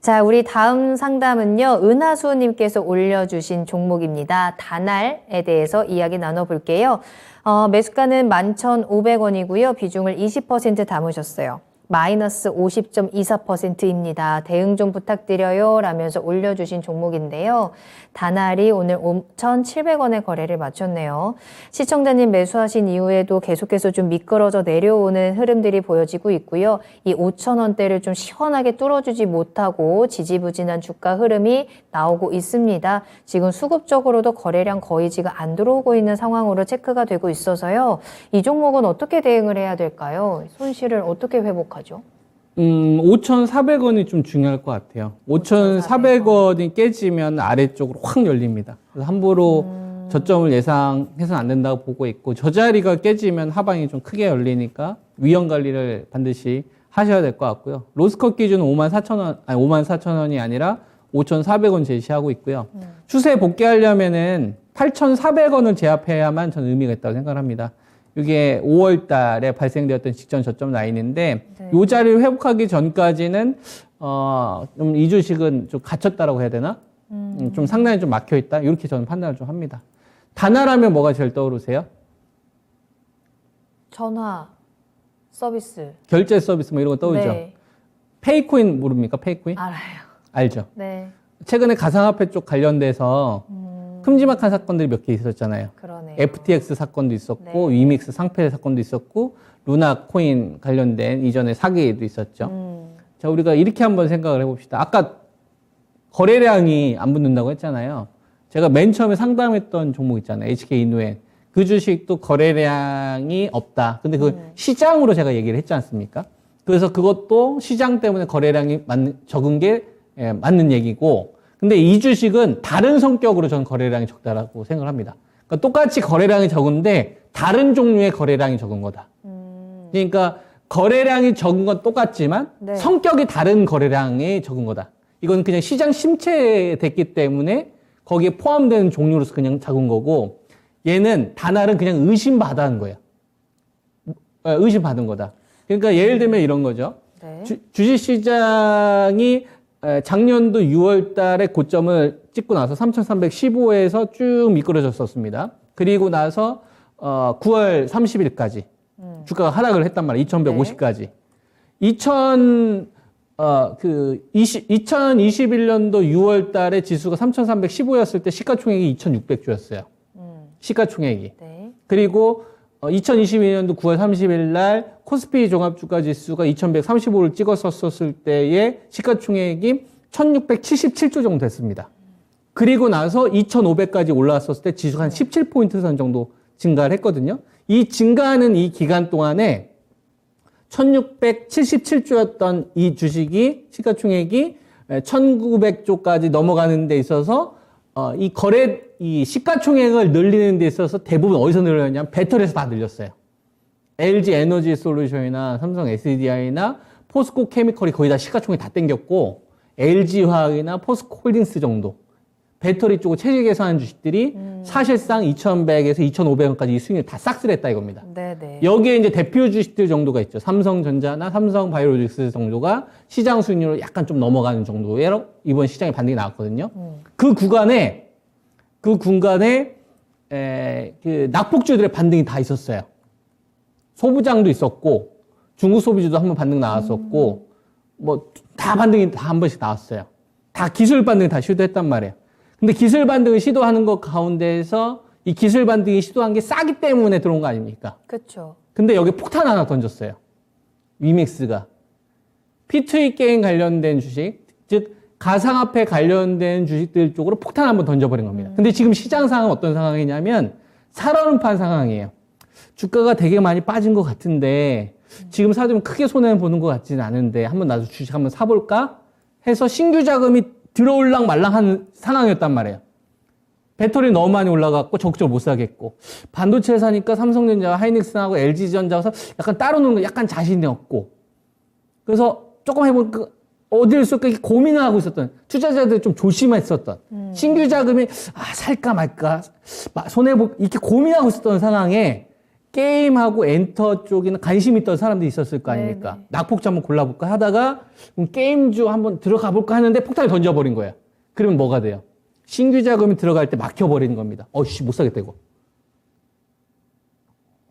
자, 우리 다음 상담은요, 은하수님께서 올려주신 종목입니다. 다날에 대해서 이야기 나눠볼게요. 매수가는 11,500원이고요. 비중을 20% 담으셨어요. 마이너스 50.24%입니다. 대응 좀 부탁드려요. 라면서 올려주신 종목인데요. 다날이 오늘 5,700원의 거래를 마쳤네요. 시청자님 매수하신 이후에도 계속해서 좀 미끄러져 내려오는 흐름들이 보여지고 있고요. 이 5,000원대를 좀 시원하게 뚫어주지 못하고 지지부진한 주가 흐름이 나오고 있습니다. 지금 수급적으로도 거래량 거의 지금 안 들어오고 있는 상황으로 체크가 되고 있어서요. 이 종목은 어떻게 대응을 해야 될까요? 손실을 어떻게 회복하죠? 5,400원이 좀 중요할 것 같아요. 5,400원이 깨지면 아래쪽으로 확 열립니다. 그래서 함부로 저점을 예상해서는 안 된다고 보고 있고, 저 자리가 깨지면 하방이 좀 크게 열리니까 위험 관리를 반드시 하셔야 될 것 같고요. 로스컷 기준은 54,000원, 아니 54,000원이 아니라 5,400원 제시하고 있고요. 추세 복귀하려면은 8,400원을 제압해야만 저는 의미가 있다고 생각합니다. 이게 5월 달에 발생되었던 직전 저점 라인인데, 네. 이 자리를 회복하기 전까지는, 좀 이 주식은 좀 갇혔다라고 해야 되나? 좀 상당히 좀 막혀있다. 이렇게 저는 판단을 좀 합니다. 다나라면 뭐가 제일 떠오르세요? 전화, 서비스. 결제 서비스 뭐 이런 거 떠오르죠? 네. 페이코인 모릅니까? 페이코인? 알아요. 알죠? 네. 최근에 가상화폐 쪽 관련돼서 큼지막한 사건들이 몇 개 있었잖아요. 그러네요. FTX 사건도 있었고, 네. 위믹스 상패 사건도 있었고, 루나 코인 관련된 이전에 사기도 있었죠. 자, 우리가 이렇게 한번 생각을 해봅시다. 아까 거래량이 안 붙는다고 했잖아요. 제가 맨 처음에 상담했던 종목 있잖아요. HK 이노엔. 그 주식도 거래량이 없다. 근데 그 시장으로 제가 얘기를 했지 않습니까? 그래서 그것도 시장 때문에 거래량이 적은 게 맞는 얘기고, 근데 이 주식은 다른 성격으로 저는 거래량이 적다라고 생각을 합니다. 그러니까 똑같이 거래량이 적은데 다른 종류의 거래량이 적은 거다. 그러니까 거래량이 적은 건 똑같지만 네. 성격이 다른 거래량이 적은 거다. 이건 그냥 시장 침체됐기 때문에 거기에 포함되는 종류로서 그냥 작은 거고, 얘는 다날은 그냥 의심받은 거예요. 의심받은 거다. 그러니까 예를 들면 이런 거죠. 네. 주식시장이 작년도 6월 달에 고점을 찍고 나서 3,315에서 쭉 미끄러졌었습니다. 그리고 나서 9월 30일까지 주가가 하락을 했단 말이에요. 2,150까지. 2021년도 6월 달에 지수가 3,315였을 때 시가총액이 2,600주였어요. 시가총액이. 네. 그리고 2022년도 9월 30일 날 코스피 종합주가 지수가 2135를 찍었었을 때의 시가총액이 1677조 정도 됐습니다. 그리고 나서 2500까지 올라왔었을 때 지수가 한 17포인트 선 정도 증가를 했거든요. 이 증가하는 이 기간 동안에 1677조였던 이 주식이 시가총액이 1900조까지 넘어가는 데 있어서 이 시가총액을 늘리는 데 있어서 대부분 어디서 늘렸냐면 배터리에서 다 늘렸어요. LG 에너지 솔루션이나 삼성 SDI나 포스코 케미컬이 거의 다 시가총액 다 땡겼고, LG 화학이나 포스코 홀딩스 정도 배터리 쪽을 체질 개선하는 주식들이 사실상 2,100에서 2,500원까지 이 수익을 다 싹쓸이 했다 이겁니다. 네네. 여기에 이제 대표 주식들 정도가 있죠. 삼성전자나 삼성바이오로직스 정도가 시장 수익률을 약간 좀 넘어가는 정도의 이번 시장에 반등이 나왔거든요. 그 구간에 그 낙폭주들의 반등이 다 있었어요. 소부장도 있었고, 중국 소비주도 한번 반등 나왔었고, 뭐 다 반등이 다 한 번씩 나왔어요. 다 기술 반등 다 시도했단 말이에요. 근데 기술 반등을 시도하는 것 가운데에서 이 기술 반등이 시도한 게 싸기 때문에 들어온 거 아닙니까? 그렇죠. 근데 여기 폭탄 하나 던졌어요. 위믹스가. P2E 게임 관련된 주식, 즉 가상화폐 관련된 주식들 쪽으로 폭탄 한번 던져버린 겁니다. 근데 지금 시장 상황은 어떤 상황이냐면 살얼음판 상황이에요. 주가가 되게 많이 빠진 것 같은데 지금 사주면 크게 손해 보는 것 같지는 않은데 한번 나도 주식 한번 사볼까 해서 신규 자금이 들어올랑 말랑한 상황이었단 말이에요. 배터리 너무 많이 올라갔고 적극적으로 못 사겠고, 반도체 사니까 삼성전자와 하이닉스하고 LG전자가 약간 따로 노는 거 약간 자신이 없고, 그래서 조금 해보니까 어디를 쓸까 고민을 하고 있었던, 투자자들이 좀 조심했었던, 신규 자금이 살까 말까 손해보 이렇게 고민하고 있었던 상황에 게임하고 엔터 쪽에는 관심 있던 사람들이 있었을 거 아닙니까? 네네. 낙폭주 한번 골라볼까 하다가 게임주 한번 들어가 볼까 하는데 폭탄을 던져버린 거예요. 그러면 뭐가 돼요? 신규 자금이 들어갈 때 막혀버리는 겁니다. 씨, 못 사겠다, 이거.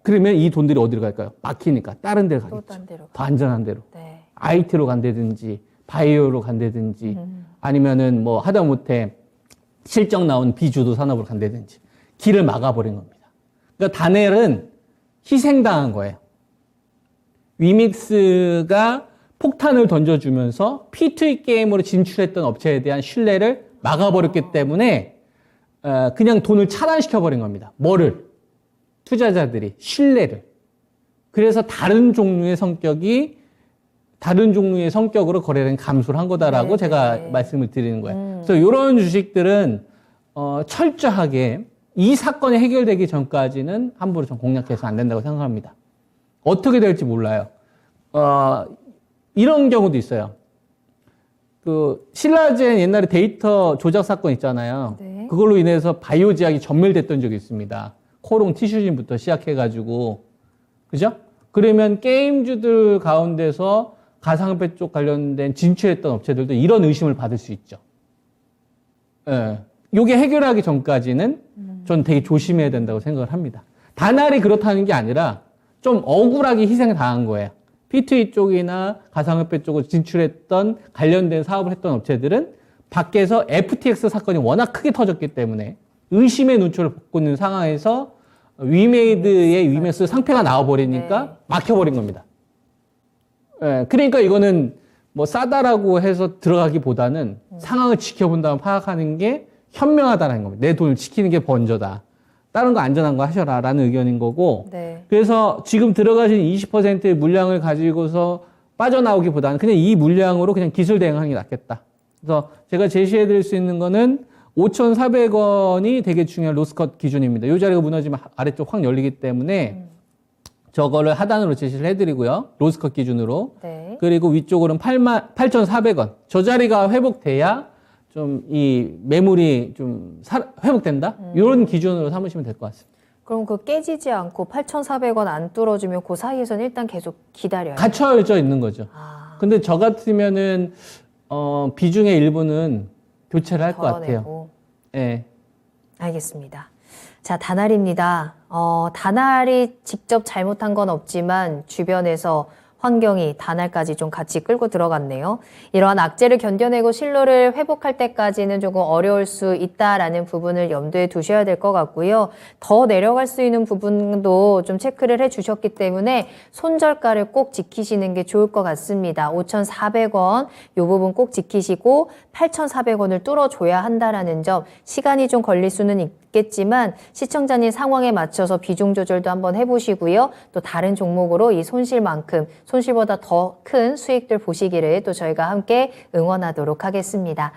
그러면 이 돈들이 어디로 갈까요? 막히니까 다른 데로 또 가겠죠. 딴 데로. 더 안전한 데로. 네. IT로 간다든지 바이오로 간다든지 아니면은 뭐 하다못해 실적 나온 비주도 산업으로 간다든지 길을 막아버린 겁니다. 그러니까 다넬은 희생당한 거예요. 위믹스가 폭탄을 던져주면서 P2E 게임으로 진출했던 업체에 대한 신뢰를 막아버렸기 때문에 그냥 돈을 차단시켜버린 겁니다. 뭐를? 투자자들이 신뢰를. 그래서 다른 종류의 성격으로 거래량이 감소를 한 거다라고 네, 제가 네. 말씀을 드리는 거예요. 그래서 이런 주식들은 철저하게 이 사건이 해결되기 전까지는 함부로 좀 공략해서 안 된다고 생각합니다. 어떻게 될지 몰라요. 이런 경우도 있어요. 신라젠 옛날에 데이터 조작 사건 있잖아요. 네. 그걸로 인해서 바이오 제약이 전멸됐던 적이 있습니다. 코롱 티슈진부터 시작해가지고. 그죠? 그러면 게임주들 가운데서 가상화폐 쪽 관련된 진출했던 업체들도 이런 의심을 받을 수 있죠. 예. 요게 해결하기 전까지는 전 되게 조심해야 된다고 생각을 합니다. 다날이 그렇다는 게 아니라 좀 억울하게 희생을 당한 거예요. P2E 쪽이나 가상화폐 쪽으로 진출했던 관련된 사업을 했던 업체들은 밖에서 FTX 사건이 워낙 크게 터졌기 때문에 의심의 눈초를 받고 있는 상황에서 위메이드의 위메스 상패가 나와버리니까 네. 막혀버린 겁니다. 예, 그러니까 이거는 뭐 싸다라고 해서 들어가기보다는 상황을 지켜본 다음 파악하는 게 현명하다는 겁니다. 내 돈을 지키는 게 번저다. 다른 거 안전한 거 하셔라 라는 의견인 거고 네. 그래서 지금 들어가신 20%의 물량을 가지고서 빠져나오기보다는 그냥 이 물량으로 그냥 기술 대응하는 게 낫겠다. 그래서 제가 제시해 드릴 수 있는 거는 5,400원이 되게 중요한 로스컷 기준입니다. 이 자리가 무너지면 아래쪽 확 열리기 때문에 저거를 하단으로 제시를 해드리고요. 로스컷 기준으로. 네. 그리고 위쪽으로는 8,400원. 저 자리가 회복돼야 좀 이 매물이 좀 회복된다? 이런 기준으로 삼으시면 될 것 같습니다. 그럼 그 깨지지 않고 8,400원 안 뚫어주면 그 사이에서는 일단 계속 기다려요. 갇혀져 있는 거죠. 아, 근데 저 같으면은, 비중의 일부는 교체를 할 것 같아요. 덜어내고. 예. 알겠습니다. 자, 다날입니다. 다날이 직접 잘못한 건 없지만 주변에서 환경이 다날까지 좀 같이 끌고 들어갔네요. 이러한 악재를 견뎌내고 실로를 회복할 때까지는 조금 어려울 수 있다라는 부분을 염두에 두셔야 될 것 같고요. 더 내려갈 수 있는 부분도 좀 체크를 해주셨기 때문에 손절가를 꼭 지키시는 게 좋을 것 같습니다. 5,400원 이 부분 꼭 지키시고 8,400원을 뚫어줘야 한다라는 점, 시간이 좀 걸릴 수는 있겠지만 시청자님 상황에 맞춰서 비중 조절도 한번 해보시고요. 또 다른 종목으로 이 손실만큼 손실보다 더 큰 수익들 보시기를 또 저희가 함께 응원하도록 하겠습니다.